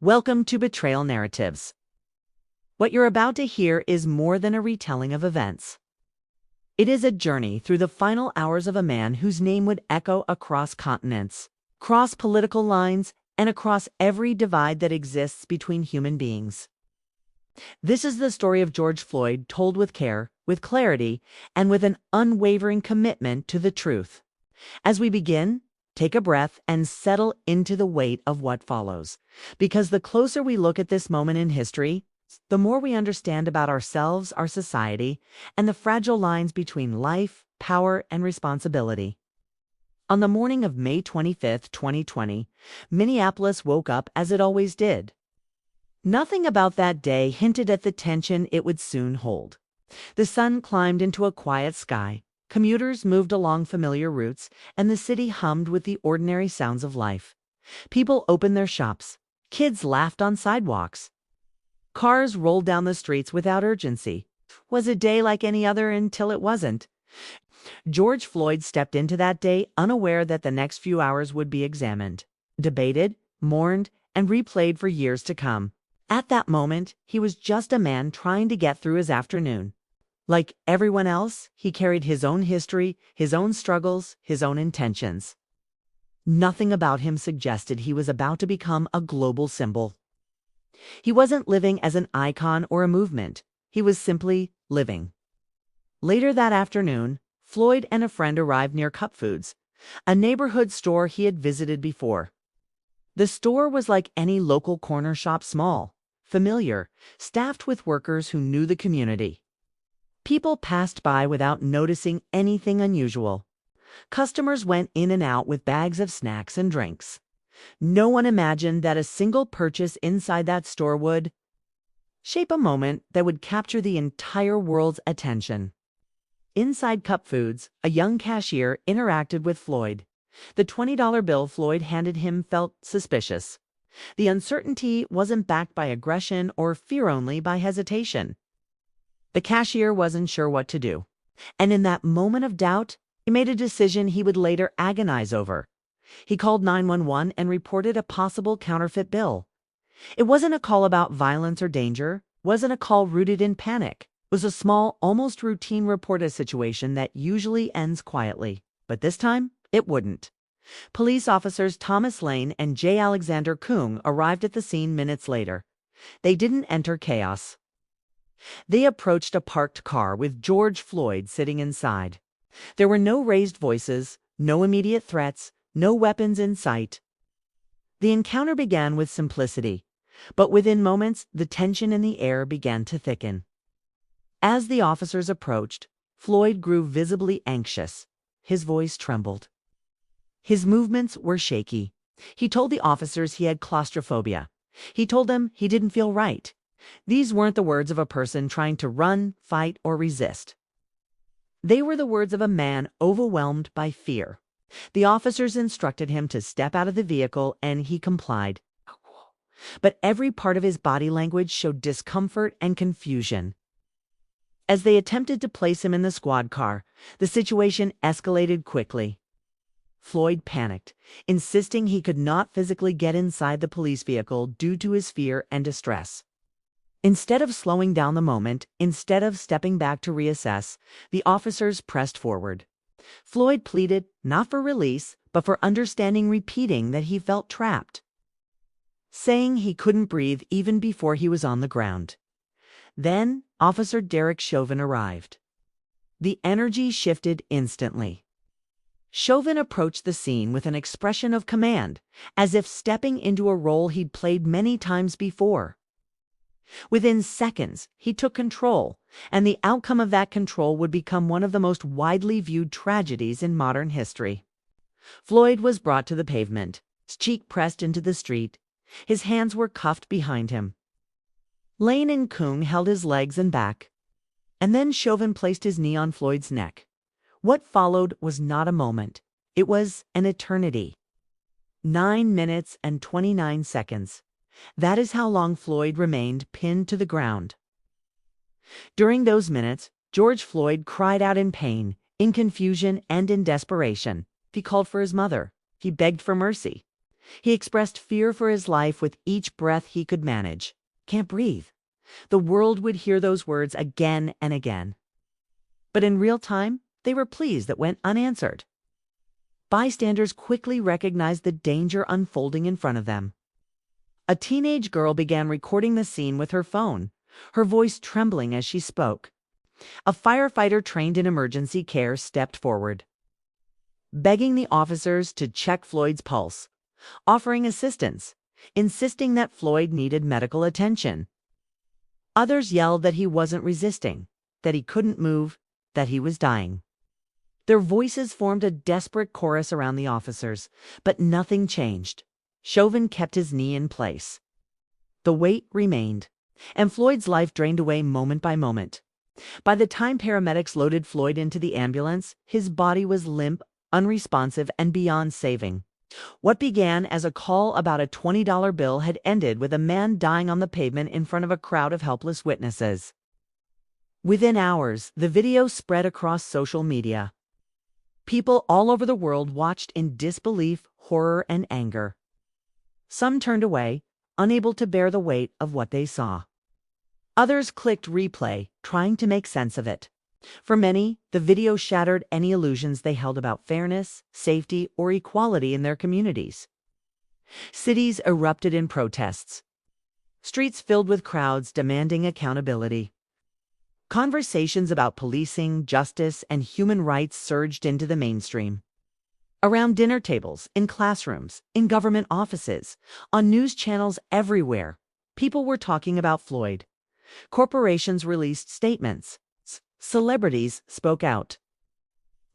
Welcome to Betrayal Narratives. What you're about to hear is more than a retelling of events. It is a journey through the final hours of a man whose name would echo across continents, cross political lines, and across every divide that exists between human beings. This is the story of George Floyd told with care, with clarity, and with an unwavering commitment to the truth. As we begin, take a breath and settle into the weight of what follows. Because the closer we look at this moment in history, the more we understand about ourselves, our society, and the fragile lines between life, power, and responsibility. On the morning of May 25, 2020, Minneapolis woke up as it always did. Nothing about that day hinted at the tension it would soon hold. The sun climbed into a quiet sky. Commuters moved along familiar routes, and the city hummed with the ordinary sounds of life. People opened their shops. Kids laughed on sidewalks. Cars rolled down the streets without urgency. Was a day like any other until it wasn't. George Floyd stepped into that day unaware that the next few hours would be examined, debated, mourned, and replayed for years to come. At that moment, he was just a man trying to get through his afternoon. Like everyone else, he carried his own history, his own struggles, his own intentions. Nothing about him suggested he was about to become a global symbol. He wasn't living as an icon or a movement. He was simply living. Later that afternoon, Floyd and a friend arrived near Cup Foods, a neighborhood store he had visited before. The store was like any local corner shop, small, familiar, staffed with workers who knew the community. People passed by without noticing anything unusual. Customers went in and out with bags of snacks and drinks. No one imagined that a single purchase inside that store would shape a moment that would capture the entire world's attention. Inside Cup Foods, a young cashier interacted with Floyd. The $20 bill Floyd handed him felt suspicious. The uncertainty wasn't backed by aggression or fear, only by hesitation. The cashier wasn't sure what to do, and in that moment of doubt, he made a decision he would later agonize over. He called 911 and reported a possible counterfeit bill. It wasn't a call about violence or danger, wasn't a call rooted in panic. It was a small, almost routine report of a situation that usually ends quietly, but this time, it wouldn't. Police officers Thomas Lane and J. Alexander Kung arrived at the scene minutes later. They didn't enter chaos. They approached a parked car with George Floyd sitting inside. There were no raised voices, no immediate threats, no weapons in sight. The encounter began with simplicity, but within moments, the tension in the air began to thicken. As the officers approached, Floyd grew visibly anxious. His voice trembled. His movements were shaky. He told the officers he had claustrophobia. He told them he didn't feel right. These weren't the words of a person trying to run, fight, or resist. They were the words of a man overwhelmed by fear. The officers instructed him to step out of the vehicle, and he complied. But every part of his body language showed discomfort and confusion. As they attempted to place him in the squad car, the situation escalated quickly. Floyd panicked, insisting he could not physically get inside the police vehicle due to his fear and distress. Instead of slowing down the moment, instead of stepping back to reassess, the officers pressed forward. Floyd pleaded not for release, but for understanding, repeating that he felt trapped, saying he couldn't breathe even before he was on the ground. Then Officer Derek Chauvin arrived. The energy shifted instantly. Chauvin approached the scene with an expression of command, as if stepping into a role he'd played many times before. Within seconds, he took control, and the outcome of that control would become one of the most widely viewed tragedies in modern history. Floyd was brought to the pavement, his cheek pressed into the street. His hands were cuffed behind him. Lane and Kung held his legs and back, and then Chauvin placed his knee on Floyd's neck. What followed was not a moment. It was an eternity. 9 minutes and 29 seconds. That is how long Floyd remained pinned to the ground. During those minutes, George Floyd cried out in pain, in confusion, and in desperation. He called for his mother. He begged for mercy. He expressed fear for his life with each breath he could manage. "Can't breathe." The world would hear those words again and again. But in real time, they were pleas that went unanswered. Bystanders quickly recognized the danger unfolding in front of them. A teenage girl began recording the scene with her phone, her voice trembling as she spoke. A firefighter trained in emergency care stepped forward, begging the officers to check Floyd's pulse, offering assistance, insisting that Floyd needed medical attention. Others yelled that he wasn't resisting, that he couldn't move, that he was dying. Their voices formed a desperate chorus around the officers, but nothing changed. Chauvin kept his knee in place. The weight remained, and Floyd's life drained away moment by moment. By the time paramedics loaded Floyd into the ambulance, his body was limp, unresponsive, and beyond saving. What began as a call about a $20 bill had ended with a man dying on the pavement in front of a crowd of helpless witnesses. Within hours, the video spread across social media. People all over the world watched in disbelief, horror, and anger. Some turned away, unable to bear the weight of what they saw. Others clicked replay, trying to make sense of it. For many, the video shattered any illusions they held about fairness, safety, or equality in their communities. Cities erupted in protests. Streets filled with crowds demanding accountability. Conversations about policing, justice, and human rights surged into the mainstream. Around dinner tables, in classrooms, in government offices, on news channels everywhere, people were talking about Floyd. Corporations released statements. Celebrities spoke out.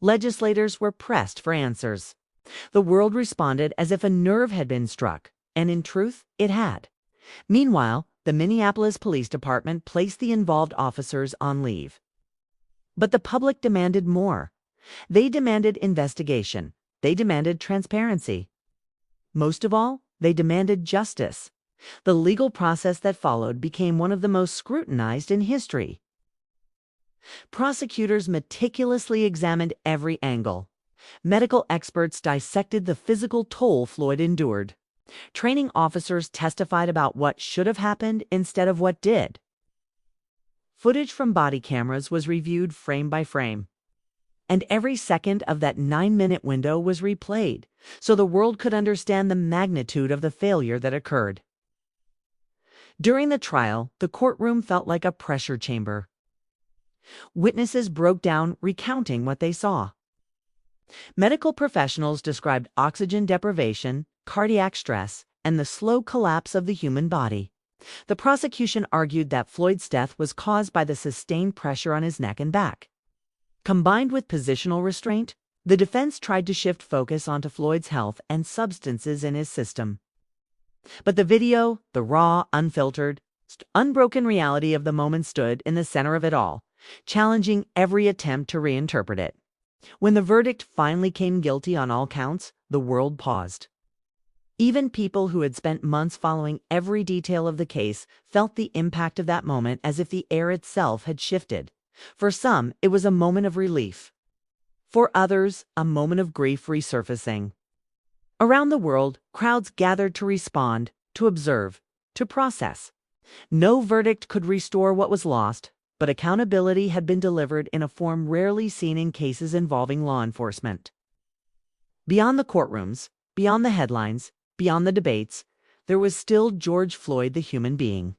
Legislators were pressed for answers. The world responded as if a nerve had been struck, and in truth, it had. Meanwhile, the Minneapolis Police Department placed the involved officers on leave. But the public demanded more. They demanded investigation. They demanded transparency. Most of all, they demanded justice. The legal process that followed became one of the most scrutinized in history. Prosecutors meticulously examined every angle. Medical experts dissected the physical toll Floyd endured. Training officers testified about what should have happened instead of what did. Footage from body cameras was reviewed frame by frame. And every second of that 9-minute window was replayed, so the world could understand the magnitude of the failure that occurred. During the trial, the courtroom felt like a pressure chamber. Witnesses broke down, recounting what they saw. Medical professionals described oxygen deprivation, cardiac stress, and the slow collapse of the human body. The prosecution argued that Floyd's death was caused by the sustained pressure on his neck and back. Combined with positional restraint, the defense tried to shift focus onto Floyd's health and substances in his system. But the video, the raw, unfiltered, unbroken reality of the moment stood in the center of it all, challenging every attempt to reinterpret it. When the verdict finally came guilty on all counts, the world paused. Even people who had spent months following every detail of the case felt the impact of that moment as if the air itself had shifted. For some, it was a moment of relief. For others, a moment of grief resurfacing. Around the world, crowds gathered to respond, to observe, to process. No verdict could restore what was lost, but accountability had been delivered in a form rarely seen in cases involving law enforcement. Beyond the courtrooms, beyond the headlines, beyond the debates, there was still George Floyd, the human being.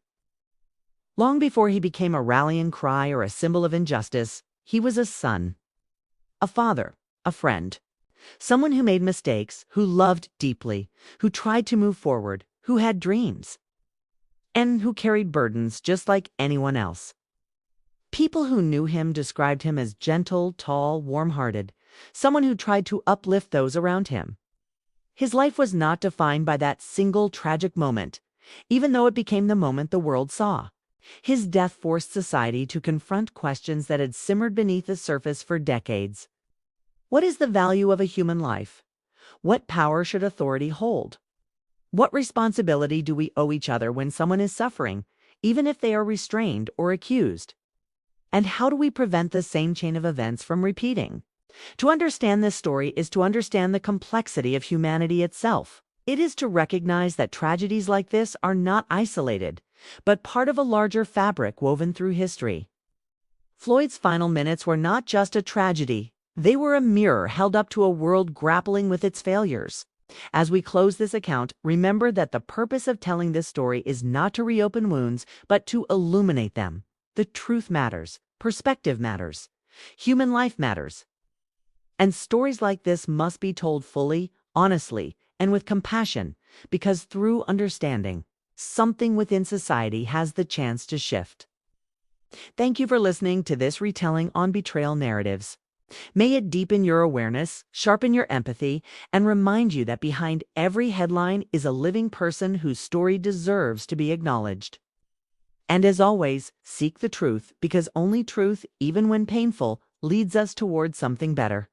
Long before he became a rallying cry or a symbol of injustice, he was a son, a father, a friend, someone who made mistakes, who loved deeply, who tried to move forward, who had dreams, and who carried burdens just like anyone else. People who knew him described him as gentle, tall, warm-hearted, someone who tried to uplift those around him. His life was not defined by that single tragic moment, even though it became the moment the world saw. His death forced society to confront questions that had simmered beneath the surface for decades. What is the value of a human life? What power should authority hold? What responsibility do we owe each other when someone is suffering, even if they are restrained or accused? And how do we prevent the same chain of events from repeating? To understand this story is to understand the complexity of humanity itself. It is to recognize that tragedies like this are not isolated, but part of a larger fabric woven through history. Floyd's final minutes were not just a tragedy, they were a mirror held up to a world grappling with its failures. As we close this account, remember that the purpose of telling this story is not to reopen wounds, but to illuminate them. The truth matters, perspective matters, human life matters. And stories like this must be told fully, honestly, and with compassion, because through understanding, something within society has the chance to shift. Thank you for listening to this retelling on betrayal narratives. May it deepen your awareness, sharpen your empathy, and remind you that behind every headline is a living person whose story deserves to be acknowledged. And as always, seek the truth, because only truth, even when painful, leads us towards something better.